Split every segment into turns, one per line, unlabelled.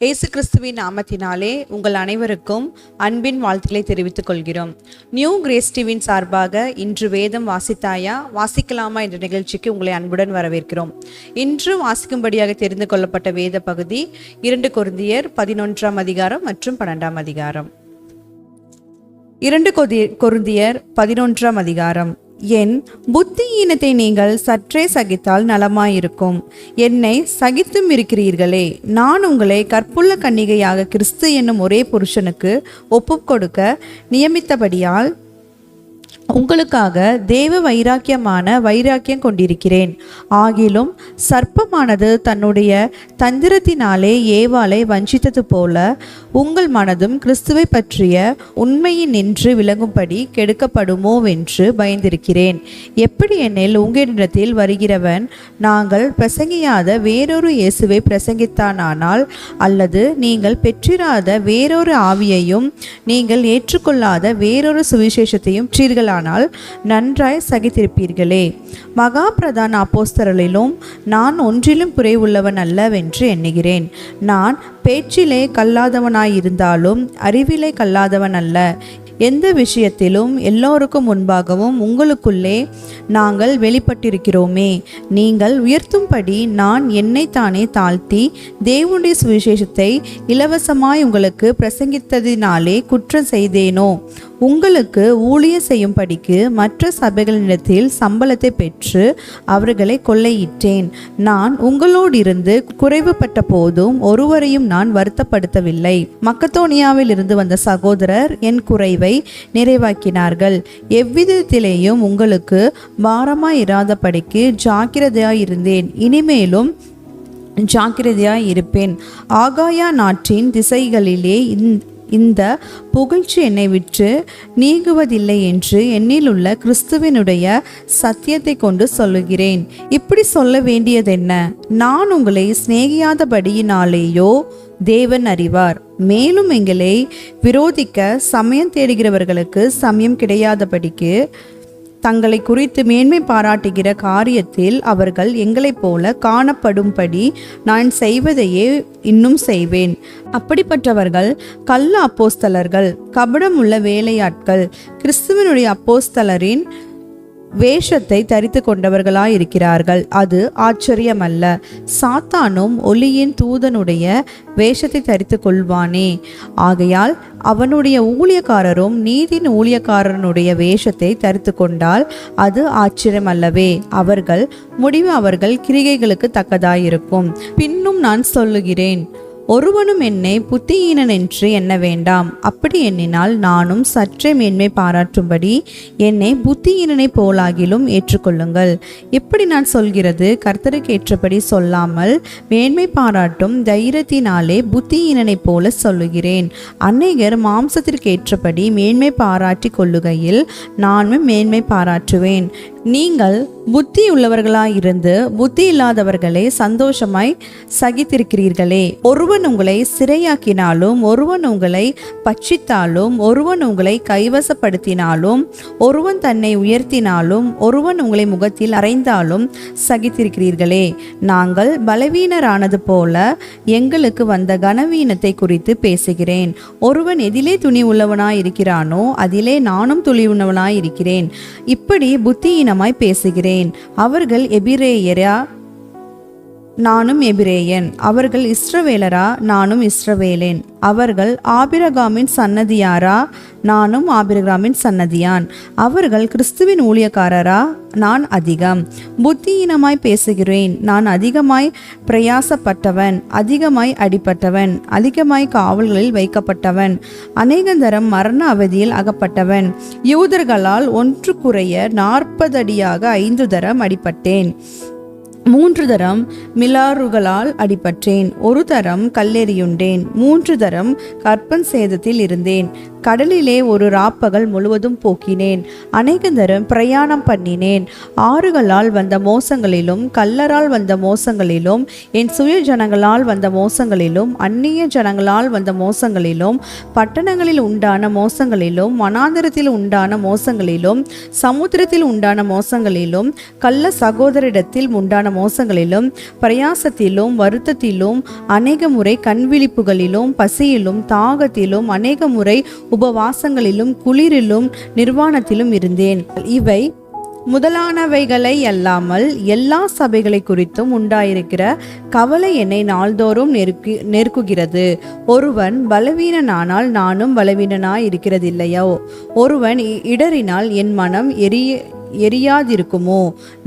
இயேசு கிறிஸ்துவின் நாமத்தினாலே உங்கள் அனைவருக்கும் அன்பின் வாழ்த்துக்களை தெரிவித்துக் கொள்கிறோம். நியூ கிரேஸ் டிவியின் சார்பாக இன்று வேதம் வாசித்தாயா வாசிக்கலாமா என்ற நிகழ்ச்சிக்கு உங்களை அன்புடன் வரவேற்கிறோம். இன்று வாசிக்கும்படியாக தெரிந்து கொள்ளப்பட்ட வேத பகுதி 2 கொரிந்தியர் 11ஆம் அதிகாரம் மற்றும் 12ஆம் அதிகாரம். 2 கொரிந்தியர் 11ஆம் அதிகாரம். என் புத்தியீனத்தை நீங்கள் சற்றே சகித்தால் நலமாயிருக்கும். என்னை சகித்தும் இருக்கிறீர்களே. நான் உங்களை கற்புள்ள கன்னிகையாக கிறிஸ்து என்னும் ஒரே புருஷனுக்கு ஒப்புக் கொடுக்க நியமித்தபடியால் உங்களுக்காக தேவ வைராக்கியம் கொண்டிருக்கிறேன். ஆகிலும் சர்ப்பமானது தன்னுடைய தந்திரத்தினாலே ஏவாளை வஞ்சித்தது போல உங்கள் மனதும் கிறிஸ்துவை பற்றிய உண்மையின் நின்று விளங்கும்படி கெடுக்கப்படுமோவென்று பயந்திருக்கிறேன். எப்படி எனில் உங்களிடத்தில் வருகிறவன் நாங்கள் பிரசங்கியாத வேறொரு இயேசுவை பிரசங்கித்தானால், அல்லது நீங்கள் பெற்றிராத வேறொரு ஆவியையும் நீங்கள் ஏற்றுக்கொள்ளாத வேறொரு சுவிசேஷத்தையும் ஆனால் நன்றாய் சகித்திருப்பீர்களே. மகா பிரதான அப்போஸ்தலரிலும் நான் ஒன்றிலும் குறைவுள்ளவன் அல்லவென்று எண்ணுகிறேன். நான் பேச்சிலே கல்லாதவனாயிருந்தாலும் அறிவிலே கல்லாதவன் அல்ல. எந்த விஷயத்திலும் எல்லோருக்கும் முன்பாகவும் உங்களுக்குள்ளே நாங்கள் வெளிப்பட்டிருக்கிறோமே. நீங்கள் உயர்த்தும்படி நான் என்னைத்தானே தாழ்த்தி தேவனுடைய சுவிசேஷத்தை இலவசமாய் உங்களுக்கு பிரசங்கித்ததினாலே குற்றம் செய்தேனோ? உங்களுக்கு ஊழியம் செய்யும்படிக்கு மற்ற சபைகளிடத்தில் சம்பளத்தை பெற்று அவர்களை கொள்ளையிட்டேன். நான் உங்களோடிருந்து குறைவுபட்ட போதும் ஒருவரையும் நான் வருத்தப்படுத்தவில்லை. மக்கதோனியாவில் இருந்து வந்த சகோதரர் என் குறைவை நிறைவாக்கினார்கள். எவ்விதத்திலேயும் உங்களுக்கு பாரமாய் இராதபடிக்கு ஜாக்கிரதையாயிருந்தேன். இனிமேலும் ஜாக்கிரதையாய் இருப்பேன். ஆகாயா நாட்டின் திசைகளிலே இந்த புகழ்ச்சி என்னை விட்டு நீங்குவதில்லை என்று என்னிலுள்ள கிறிஸ்துவினுடைய சத்தியத்தை கொண்டு சொல்லுகிறேன். இப்படி சொல்ல வேண்டியதென்ன? நான் உங்களை சிநேகியாதபடியினாலேயோ தேவன் அறிவார். மேலும் எங்களை விரோதிக்க சமயம் தேடுகிறவர்களுக்கு சமயம் கிடையாதபடிக்கு தங்களை குறித்து மேன்மை பாராட்டுகிற காரியத்தில் அவர்கள் எங்களைப் போல காணப்படும்படி நான் செய்வதையே இன்னும் செய்வேன். அப்படிப்பட்டவர்கள் கள்ள அப்போஸ்தலர்கள், கபடமுள்ள வேலையாட்கள், கிறிஸ்துவனுடைய அப்போஸ்தலரின் வேஷத்தை தரித்து கொண்டவர்களாயிருக்கிறார்கள். அது ஆச்சரியமல்ல. சாத்தானும் ஒளியின் தூதனுடைய வேஷத்தை தரித்து கொள்வானே. ஆகையால் அவனுடைய ஊழியக்காரரும் நீதியின் ஊழியக்காரனுடைய வேஷத்தை தரித்து கொண்டால் அது ஆச்சரியமல்லவே. அவர்கள் முடிவு அவர்கள் கிரிகைகளுக்கு தக்கதாயிருக்கும். பின்னும் நான் சொல்லுகிறேன், ஒருவனும் என்னை புத்தியீனன் என்று எண்ண வேண்டாம். அப்படி எண்ணினால் நானும் சற்றே மேன்மை பாராட்டும்படி என்னை புத்தியீனனை போலாகிலும் ஏற்றுக்கொள்ளுங்கள். இப்படி நான் சொல்கிறது கர்த்தருக்கு ஏற்றபடி சொல்லாமல் மேன்மை பாராட்டும் தைரியத்தினாலே புத்தியீனனை போல சொல்லுகிறேன். அநேகர் மாம்சத்திற்கு ஏற்றபடி மேன்மை பாராட்டி கொள்ளுகையில் நானும் மேன்மை பாராட்டுவேன். நீங்கள் புத்தி உள்ளவர்களாயிருந்து புத்தி இல்லாதவர்களை சந்தோஷமாய் சகித்திருக்கிறீர்களே. ஒருவன் உங்களை சிறையாக்கினாலும், ஒருவன் உங்களை பட்சித்தாலும், ஒருவன் உங்களை கைவசப்படுத்தினாலும், ஒருவன் தன்னை உயர்த்தினாலும், ஒருவன் உங்களை முகத்தில் அறைந்தாலும் சகித்திருக்கிறீர்களே. நாங்கள் பலவீனரானது போல எங்களுக்கு வந்த கனவீனத்தை குறித்து பேசுகிறேன். ஒருவன் எதிலே துணி உள்ளவனாயிருக்கிறானோ அதிலே நானும் துணிவுள்ளவனாயிருக்கிறேன். இப்படி புத்தியின பேசுகிறேன். அவர்கள் எபிரேயரா, நானும் எபிரேயன். அவர்கள் இஸ்ரவேலரா, நானும் இஸ்ரவேலேன். அவர்கள் ஆபிரகாமின் சன்னதியாரா, நானும் ஆபிரகாமின் சன்னதியான். அவர்கள் கிறிஸ்துவின் ஊழியக்காரரா, நான் அதிகம். புத்தியீனமாய் பேசுகிறேன். நான் அதிகமாய் பிரயாசப்பட்டவன், அதிகமாய் அடிப்பட்டவன், அதிகமாய் காவல்களில் வைக்கப்பட்டவன், அநேகந்தரம் மரண அவதியில் அகப்பட்டவன். யூதர்களால் ஒன்று குறைய 40 அடியாக 5 தரம் அடிப்பட்டேன். 3 தரம் மிலாறுகளால் அடிபற்றேன். 1 தரம் கல்லெறியுண்டேன். 3 தரம் கற்பன் சேதத்தில் இருந்தேன். கடலிலே ஒரு ராப்பகல் முழுவதும் போக்கினேன். அநேக தரம் பிரயாணம் பண்ணினேன். ஆறுகளால் வந்த மோசங்களிலும், கல்லரால் வந்த மோசங்களிலும், என் சுய ஜனங்களால் வந்த மோசங்களிலும், அந்நிய ஜனங்களால் வந்த மோசங்களிலும், பட்டணங்களில் உண்டான மோசங்களிலும், வனாந்தரத்தில் உண்டான மோசங்களிலும், சமுத்திரத்தில் உண்டான மோசங்களிலும், கள்ள சகோதரிடத்தில் உண்டான மோசங்களிலும் பிரயாசத்திலும் வருத்தத்திலும் அநேக முறை கண்விழிப்புகளிலும் பசியிலும் தாகத்திலும் அநேக முறை உபவாசங்களிலும் குளிரிலும் நிர்வாணத்திலும் இருந்தேன். இவை முதலானவைகளை அல்லாமல் எல்லா சபைகளை குறித்தும் உண்டாயிருக்கிற கவலை என்னை நாள்தோறும் நெருக்குகிறது. ஒருவன் பலவீனனானால் நானும் பலவீனனாய் இருக்கிறதில்லையோ? ஒருவன் இடறினால் என் மனம் எரியாதிருக்குமோ?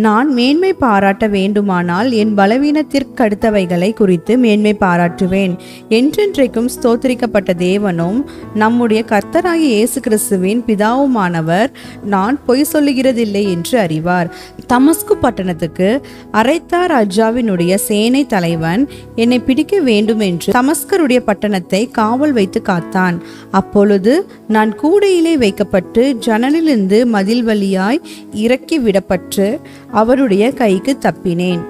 நான் மேன்மை பாராட்ட வேண்டுமானால் என் பலவீனத்திற்கு அடுத்தவைகளை குறித்து மேன்மை பாராட்டுவேன். என்றென்றைக்கும் ஸ்தோத்திரிக்கப்பட்ட தேவனும் நம்முடைய கர்த்தராகிய இயேசு கிறிஸ்துவின் பிதாவுமானவர் நான் பொய் சொல்லுகிறதில்லை என்று அறிவார். தமஸ்கு பட்டணத்துக்கு அரைத்தா ராஜாவினுடைய சேனை தலைவன் என்னை பிடிக்க வேண்டும் என்று தமஸ்கருடைய பட்டணத்தை காவல் வைத்து காத்தான். அப்பொழுது நான் கூடையிலே வைக்கப்பட்டு ஜன்னலிலிருந்து மதில் வழியாய் இறக்கி விடப்பட்டு அவருடைய கைக்கு தப்பினேன்.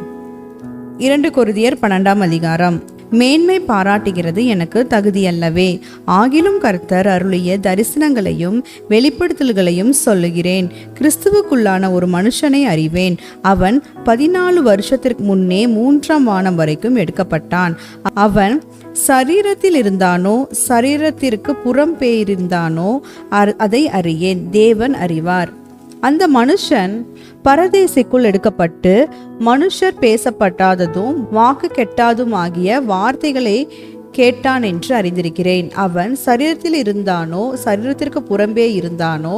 2 கொரிந்தியர் 12ஆம் அதிகாரம். மேன்மை பாராட்டுகிறது எனக்கு தகுதியல்லவே, ஆகிலும் கர்த்தர் அருளிய தரிசனங்களையும் வெளிப்படுத்தல்களையும் சொல்லுகிறேன். கிறிஸ்துவுக்குள்ளான ஒரு மனுஷனை அறிவேன். அவன் 14 வருஷத்திற்கு முன்னே 3ஆம் வானம் வரைக்கும் எடுக்கப்பட்டான். அவன் சரீரத்தில் இருந்தானோ சரீரத்திற்கு புறம்பெயர்ந்தானோ அதை அறியேன், தேவன் அறிவார். அந்த மனுஷன் பரதேசிக்குள் எடுக்கப்பட்டு மனுஷர் பேசப்பட்டாததும் வாக்கு கெட்டாதுமாகிய வார்த்தைகளை கேட்டான் என்று அறிந்திருக்கிறேன். அவன் சரீரத்தில் இருந்தானோ சரீரத்திற்கு புறம்பே இருந்தானோ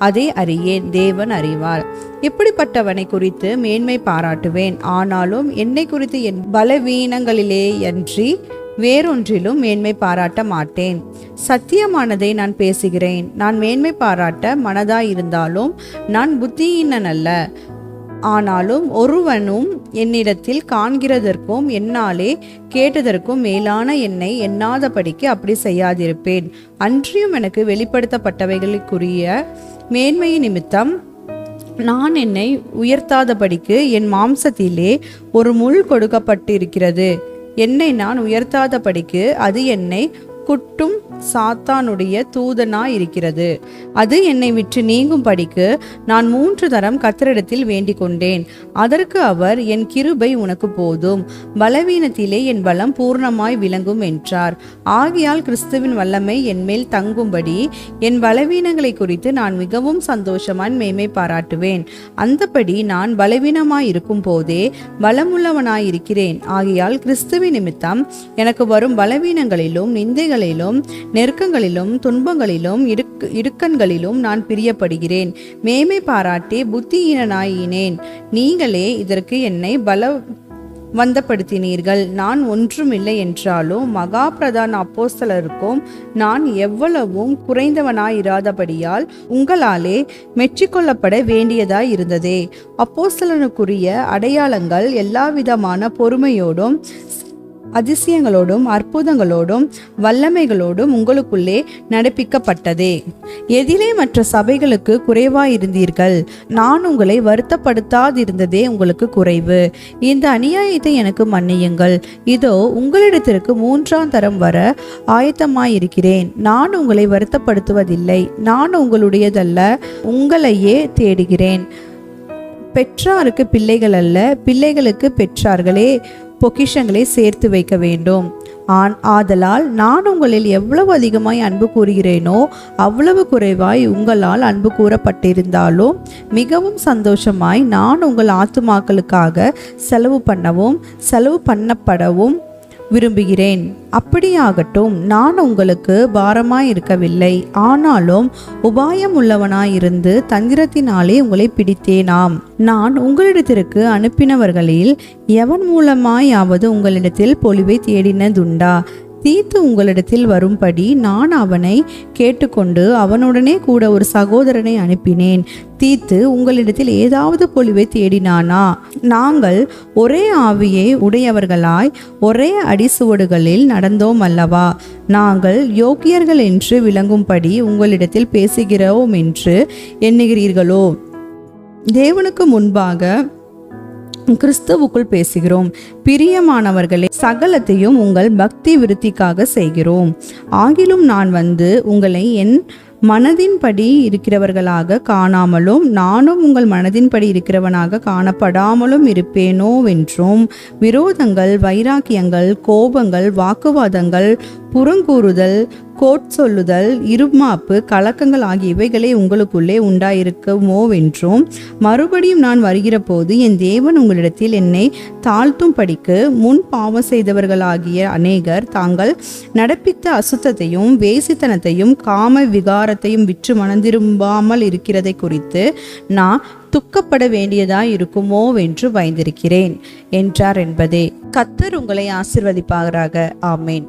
அதை அறியேன், தேவன் அறிவார். இப்படிப்பட்டவனை குறித்து மேன்மை பாராட்டுவேன். ஆனாலும் என்னை குறித்து என் பலவீனங்களிலே அன்றி வேறொன்றிலும் மேன்மை பாராட்ட மாட்டேன். சத்தியமானதை நான் பேசுகிறேன். நான் மேன்மை பாராட்ட மனதாயிருந்தாலும் நான் புத்தியீனன் அல்ல. ஆனாலும் ஒருவனும் என்னிடத்தில் காண்கிறதற்கும் என்னாலே கேட்டதற்கும் மேலான என்னை எண்ணாதபடிக்கு அப்படி செய்யாதிருப்பேன். அன்றியும் எனக்கு வெளிப்படுத்தப்பட்டவைகளுக்குரிய மேன்மையின் நிமித்தம் நான் என்னை உயர்த்தாதபடிக்கு என் மாம்சத்திலே ஒரு முள் கொடுக்கப்பட்டிருக்கிறது. என்னை நான் உயர்த்தாதபடிக்கு அது என்னை குட்டும் சாத்தானுடைய தூதனாய் இருக்கிறது. அது என்னை விட்டு நீங்கும் படிக்கு நான் 3 தரம் கர்த்தரிடத்தில் வேண்டிக் கொண்டேன். அதற்கு அவர், என் கிருபை உனக்கு போதும், பலவீனத்திலே என் பலம் பூர்ணமாய் விளங்கும் என்றார். ஆகையால் கிறிஸ்துவின் வல்லமை என் மேல் தங்கும்படி என் பலவீனங்களை குறித்து நான் மிகவும் சந்தோஷமாய் மேன்மை பாராட்டுவேன். அந்தபடி நான் பலவீனமாய் இருக்கும் போதே பலமுள்ளவனாய் இருக்கிறேன். ஆகையால் கிறிஸ்துவின் நிமித்தம் எனக்கு வரும் பலவீனங்களிலும் நிந்தைகளிலும் நெருக்கங்களிலும் துன்பங்களிலும் இடுக்கண்களிலும் நான் பிரியப்படுகிறேன். மேன்மை பாராட்டி புத்தியீனனாயினேன். நீங்களே இதற்கு என்னை பலவந்தப்படுத்தினீர்கள். நான் ஒன்றுமில்லை என்றாலும் மகா பிரதான அப்போஸ்தலருக்கும் நான் எவ்வளவும் குறைந்தவனாயிராதபடியால் உங்களாலே மெச்சிக்கொள்ளப்பட வேண்டியதாய் இருந்ததே. அப்போஸ்தலனுக்குரிய அடையாளங்கள் எல்லாவிதமான பொறுமையோடும் அதிசயங்களோடும் அற்புதங்களோடும் வல்லமைகளோடும் உங்களுக்குள்ளே நடப்பிக்கப்பட்டதே. எதிலே மற்ற சபைகளுக்கு குறைவாயிருந்தீர்கள். நான் உங்களை வருத்தப்படுத்தாதிருந்ததே உங்களுக்கு குறைவு. இந்த அநியாயத்தை எனக்கு மன்னியுங்கள். இதோ உங்களிடத்திற்கு 3ஆம் தரம் வர ஆயத்தமாயிருக்கிறேன். நான் உங்களை வருத்தப்படுத்துவதில்லை. நான் உங்களுடையதல்ல, உங்களையே தேடுகிறேன். பெற்றாருக்கு பிள்ளைகள் அல்ல, பிள்ளைகளுக்கு பெற்றார்களே பொக்கிஷங்களை சேர்த்து வைக்க வேண்டும். ஆதலால் நான் உங்களில் எவ்வளவு அதிகமாய் அன்பு கூறுகிறேனோ அவ்வளவு குறைவாய் உங்களால் அன்பு கூறப்பட்டிருந்தாலும் மிகவும் சந்தோஷமாய் நான் உங்கள் ஆத்துமாக்களுக்காக செலவு பண்ணப்படவும் விரும்புகிறேன். அப்படியாகட்டும். நான் உங்களுக்கு பாரமாய் இருக்கவில்லை, ஆனாலும் உபாயம் உள்ளவனாயிருந்து தந்திரத்தினாலே உங்களை பிடித்தேனாம். நான் உங்களிடத்திற்கு அனுப்பினவர்களில் எவன் மூலமாயாவது உங்களிடத்தில் பொலிவை தேடினதுண்டா? தீத்து உங்களிடத்தில் வரும்படி நான் அவனை கேட்டுக்கொண்டு அவனுடனே கூட ஒரு சகோதரனை அனுப்பினேன். தீத்து உங்களிடத்தில் ஏதாவது பொலிவை தேடினானா? நாங்கள் ஒரே ஆவியை உடையவர்களாய் ஒரே அடிசுவடுகளில் நடந்தோம் அல்லவா? நாங்கள் யோக்கியர்கள் என்று விளங்கும்படி உங்களிடத்தில் பேசுகிறோம் என்று எண்ணுகிறீர்களோ? தேவனுக்கு முன்பாக கிறிஸ்துவுக்குள் பேசுகிறோம். பிரியமானவர்களே, சகலத்தையும் உங்கள் பக்தி விருத்திக்காக செய்கிறோம். ஆகிலும் நான் வந்து உங்களை என் மனதின்படி இருக்கிறவர்களாக காணாமலும் நானும் உங்கள் மனதின்படி இருக்கிறவனாக காணப்படாமலும் இருப்பேனோவென்றும் விரோதங்கள், வைராக்கியங்கள், கோபங்கள், வாக்குவாதங்கள், புறங்கூறுதல், கோட்சொல்லுதல், இருமாப்பு, கலக்கங்கள் ஆகிய இவைகளே உங்களுக்குள்ளே உண்டாயிருக்குமோவென்றும் மறுபடியும் நான் வருகிற போது என் தேவன் உங்களிடத்தில் என்னை தாழ்த்தும்படிக்கு முன் பாவம் செய்தவர்களாகிய அநேகர் தாங்கள் நடப்பித்த அசுத்தத்தையும் வேசித்தனத்தையும் காம விகாரத்தையும் விற்று மனந்திரும்பாமல் இருக்கிறதை குறித்து நான் துக்கப்பட வேண்டியதாய் இருக்குமோவென்று பயந்திருக்கிறேன் என்றார் என்பதே. கர்த்தர் உங்களை ஆசீர்வதிப்பாராக. ஆமேன்.